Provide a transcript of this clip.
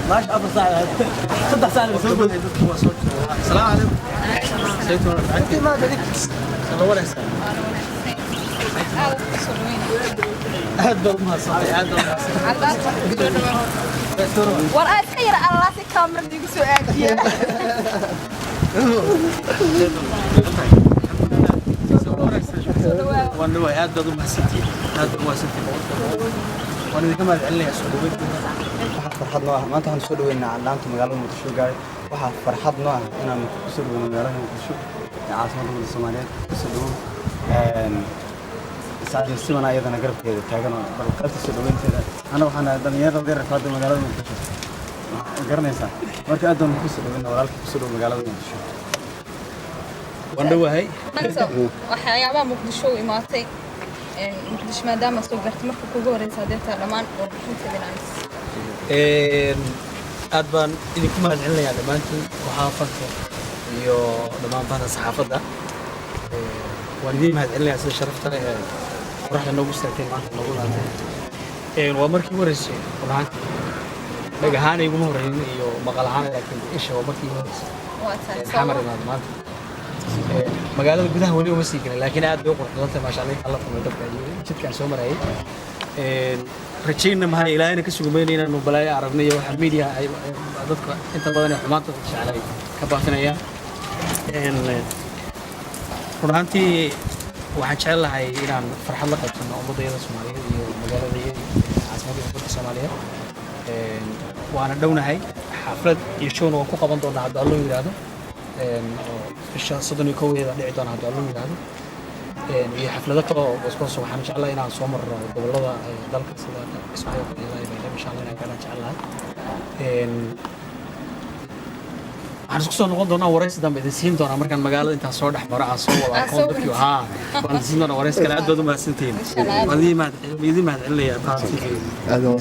ماشي أفضل ساعة صدق ساعة بسوق السلام عليكم سيدنا أنت ما تدري ولا ساعة هذا ما صحيح هذا والله تخير على راسي كاميرا ديك سؤال وانا هذا ما ستي هذا ما ستي وانا كمان عليه سعودي farxad noo ah maanta waxaan soo dhaweynaa calaamta magaalada Muqdisho gaaray waxa farxad noo ah inaan ku soo dhaweeyno magaalada Muqdisho ee caasimadda Soomaaliyeed ku soo dhaweeyno saacadii simana ayadana garabkeeda taagan oo balqalta soo dhaweynteeda ana waxaan dhalinyarada yar qaado magaalada Muqdisho garanaysaa marka aad aan ku soo dhaweeyno walaalka ku soo dhaweeyno magaalada Muqdisho wandhawahay waxyaabaha Muqdisho imaatay Muqdisho maadaama soo gartay marka kugu horeysa deerta dhamaan oo bixinta binaanis aad baan idinku mahadcelinayaa dhammaantiin waxaa fanka iyo dhammaan bahda saxaafadda waan idiin mahadcelinayaa sida sharafta leh ee qoraxda noogu istaagtay maanta noogu laatay waa markii ugu horeysay runaantii dhag ahaan iguma horreyn iyo maqal ahaan laakiin isha waa markii ugu horeysay xamar imaad maanta magaalada gudaha weli uma sii gelin laakiin aad bay u qurux badan tahay maasha Allah alla kulmay dadka iyo jidkaan soo marayay rajayna mahay ilaahayna ka sugumayna inaanu balaayo aragnay waxa media ay dadka inta badan ee xumaanta jeclay ka baafinayaan runtii waxaan jecelahay inaan farxad la qaybsano ummadayada Soomaaliyeed iyo magaalada iyo caasimadda ummadda Soomaaliyeed waana dhownahay xaflad iyo show oo ku qaban doona hadda loo yiraahdo bisha 31 dhici doona hadda loo yiraahdo iyo xaflado kale oo isku soo waxaan jeclahay inaan soo marro gobolada dalka sida Ismaaciil iyo insha Allah inaan kana jeclahay waxaan isku soo noqon doonaa waraysi dambe idin siin doonaa markaan magaalada intaan soo dhex maro aan soo wada aqoon dadkii waan siin doonaa waraysi kale aad baad u mahadsantihiin. Wadiimaad ciidamaad cilmiya baad aad u